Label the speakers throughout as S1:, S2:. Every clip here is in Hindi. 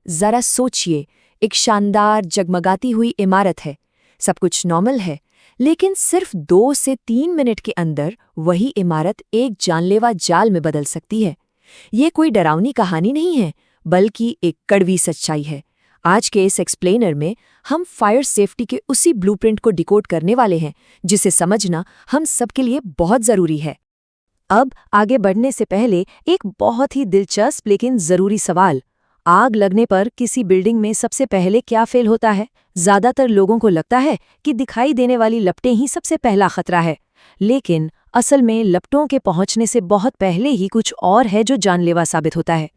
S1: जरा सोचिए, एक शानदार जगमगाती हुई इमारत है, सब कुछ नॉर्मल है, लेकिन सिर्फ 2 से 3 मिनट के अंदर वही इमारत एक जानलेवा जाल में बदल सकती है। ये कोई डरावनी कहानी नहीं है, बल्कि एक कड़वी सच्चाई है। आज के इस एक्सप्लेनर में हम फायर सेफ्टी के उसी ब्लूप्रिंट को डिकोड करने वाले हैं, जिसे समझना हम सबके लिए बहुत ज़रूरी है। अब आगे बढ़ने से पहले एक बहुत ही दिलचस्प लेकिन ज़रूरी सवाल। आग लगने पर किसी बिल्डिंग में सबसे पहले क्या फेल होता है? ज़्यादातर लोगों को लगता है कि दिखाई देने वाली लपटें ही सबसे पहला खतरा है, लेकिन असल में लपटों के पहुंचने से बहुत पहले ही कुछ और है जो जानलेवा साबित होता है,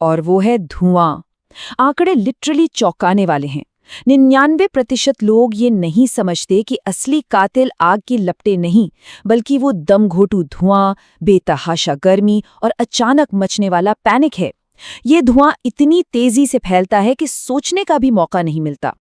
S1: और वो है धुआं। आंकड़े लिटरली चौंकाने वाले हैं। 99% लोग ये नहीं समझते कि असली कातिल आग की लपटें नहीं, बल्कि वो दमघोटू धुआं, बेतहाशा गर्मी और अचानक मचने वाला पैनिक है। ये धुआं इतनी तेजी से फैलता है कि सोचने का भी मौका नहीं मिलता।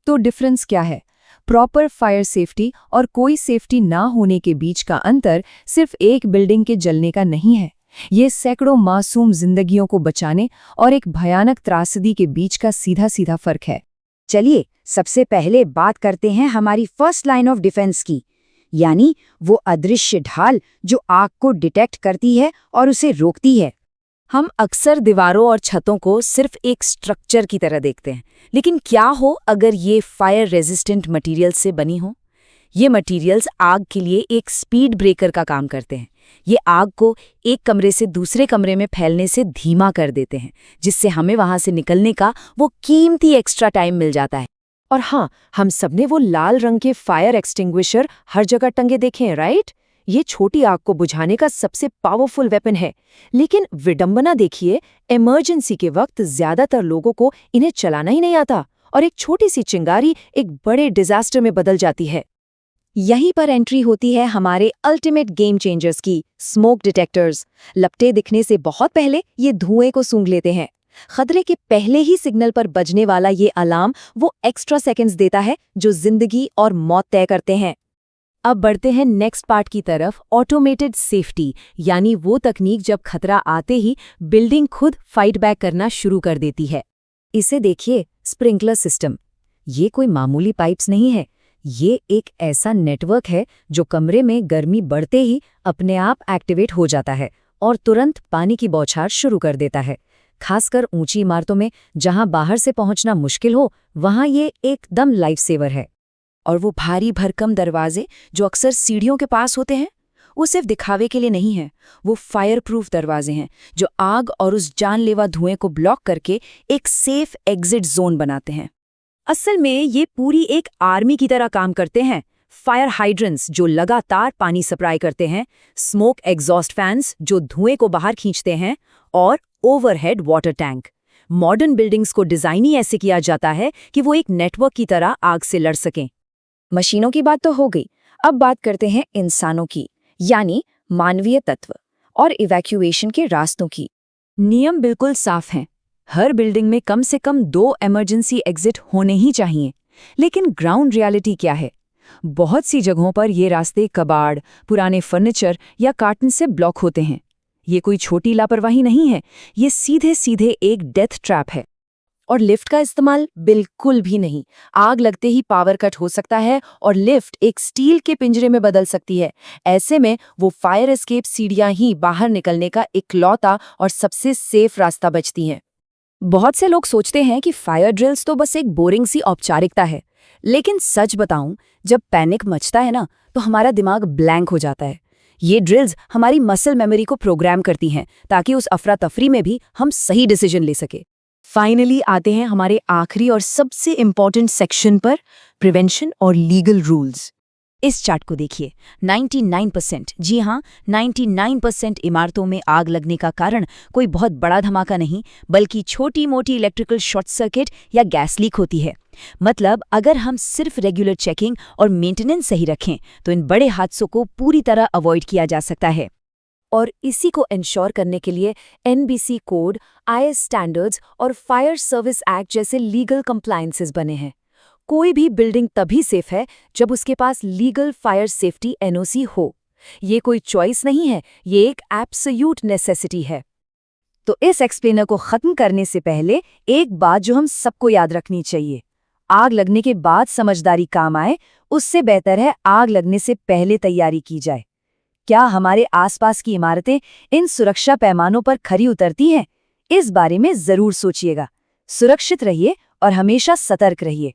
S1: तो डिफरेंस क्या है? प्रॉपर फायर सेफ्टी और कोई सेफ्टी ना होने के बीच का अंतर सिर्फ एक बिल्डिंग के जलने का नहीं है। ये सैकड़ों मासूम जिंदगियों को बचाने और एक भयानक त्रासदी के बीच का सीधा सीधा फर्क है।
S2: चलिए सबसे पहले बात करते हैं हमारी फर्स्ट लाइन ऑफ डिफेंस की, यानी वो अदृश्य ढाल जो आग को डिटेक्ट करती है और उसे रोकती है।
S1: हम अक्सर दीवारों और छतों को सिर्फ एक स्ट्रक्चर की तरह देखते हैं, लेकिन क्या हो अगर ये फायर रेजिस्टेंट मटेरियल से बनी हो? ये मटेरियल्स आग के लिए एक स्पीड ब्रेकर का काम करते हैं। ये आग को एक कमरे से दूसरे कमरे में फैलने से धीमा कर देते हैं, जिससे हमें वहां से निकलने का वो कीमती एक्स्ट्रा टाइम मिल जाता है। और हाँ, हम सबने वो लाल रंग के फायर एक्सटिंग्विशर हर जगह टंगे देखे हैं, राइट? ये छोटी आग को बुझाने का सबसे पावरफुल वेपन है, लेकिन विडंबना देखिए, इमरजेंसी के वक्त ज्यादातर लोगों को इन्हें चलाना ही नहीं आता और एक छोटी सी चिंगारी एक बड़े डिजास्टर में बदल जाती है। यहीं पर एंट्री होती है हमारे अल्टीमेट गेम चेंजर्स की, स्मोक डिटेक्टर्स। लपटें दिखने से बहुत पहले ये धुएं को सूंघ लेते हैं। खतरे के पहले ही सिग्नल पर बजने वाला ये अलार्म वो एक्स्ट्रा सेकंड्स देता है जो जिंदगी और मौत तय करते हैं। अब बढ़ते हैं नेक्स्ट पार्ट की तरफ, ऑटोमेटेड सेफ्टी, यानी वो तकनीक जब खतरा आते ही बिल्डिंग खुद फाइट बैक करना शुरू कर देती है।
S2: इसे देखिए, स्प्रिंकलर सिस्टम। ये कोई मामूली पाइप्स नहीं है, ये एक ऐसा नेटवर्क है जो कमरे में गर्मी बढ़ते ही अपने आप एक्टिवेट हो जाता है और तुरंत पानी की बौछार शुरू कर देता है। खासकर ऊंची इमारतों में जहां बाहर से पहुंचना मुश्किल हो, वहां ये एकदम लाइफ सेवर है।
S1: और वो भारी भरकम दरवाजे जो अक्सर सीढ़ियों के पास होते हैं, वो सिर्फ दिखावे के लिए नहीं है। वो फायर प्रूफ दरवाजे हैं जो आग और उस जानलेवा धुएं को ब्लॉक करके एक सेफ एग्जिट जोन बनाते हैं। असल में ये पूरी एक आर्मी की तरह काम करते हैं। फायर हाइड्रेंट्स जो लगातार पानी सप्लाई करते हैं, स्मोक एग्जॉस्ट फैंस जो धुएं को बाहर खींचते हैं, और overhead water tank. Modern buildings को डिजाइन ही ऐसे किया जाता है कि वो एक नेटवर्क की तरह आग से लड़ सकें। मशीनों की बात तो हो गई, अब बात करते हैं इंसानों की, यानी मानवीय तत्व और इवैक्यूएशन के रास्तों की। नियम बिल्कुल साफ हैं। हर बिल्डिंग में कम से कम 2 इमरजेंसी एग्जिट होने ही चाहिए। लेकिन ग्राउंड रियलिटी क्या है? बहुत सी जगहों पर ये रास्ते कबाड़, पुराने फर्नीचर या कार्टन से ब्लॉक होते हैं। ये कोई छोटी लापरवाही नहीं है, ये सीधे सीधे एक डेथ ट्रैप है। और लिफ्ट का इस्तेमाल बिल्कुल भी नहीं। आग लगते ही पावर कट हो सकता है और लिफ्ट एक स्टील के पिंजरे में बदल सकती है। ऐसे में वो फायर एस्केप सीढ़ियां ही बाहर निकलने का इकलौता और सबसे सेफ रास्ता बचती हैं। बहुत से लोग सोचते हैं कि फायर ड्रिल्स तो बस एक बोरिंग सी औपचारिकता है, लेकिन सच बताऊं, जब पैनिक मचता है ना, तो हमारा दिमाग ब्लैंक हो जाता है। ये ड्रिल्स हमारी मसल मेमोरी को प्रोग्राम करती हैं ताकि उस अफरा तफरी में भी हम सही डिसीजन ले सके। फाइनली आते हैं हमारे आखिरी और सबसे इम्पॉर्टेंट सेक्शन पर, प्रिवेंशन और लीगल रूल्स। इस चार्ट को देखिए, 99%, जी हाँ 99% इमारतों में आग लगने का कारण कोई बहुत बड़ा धमाका नहीं, बल्कि छोटी मोटी इलेक्ट्रिकल शॉर्ट सर्किट या गैस लीक होती है। मतलब अगर हम सिर्फ रेगुलर चेकिंग और मेंटेनेंस सही रखें तो इन बड़े हादसों को पूरी तरह अवॉइड किया जा सकता है। और इसी को इंश्योर करने के लिए NBC कोड, IS स्टैंडर्ड्स और फायर सर्विस एक्ट जैसे लीगल कंप्लायंसेस बने हैं। कोई भी बिल्डिंग तभी सेफ है जब उसके पास लीगल फायर सेफ्टी NOC हो। ये कोई चॉइस नहीं है, ये एक एब्सोल्यूट नेसेसिटी है।
S2: तो इस एक्सप्लेनर को खत्म करने से पहले एक बात जो हम सबको याद रखनी चाहिए, आग लगने के बाद समझदारी काम आए, उससे बेहतर है आग लगने से पहले तैयारी की जाए। क्या हमारे आसपास की इमारतें इन सुरक्षा पैमानों पर खरी उतरती हैं? इस बारे में जरूर सोचिएगा। सुरक्षित रहिए और हमेशा सतर्क रहिए।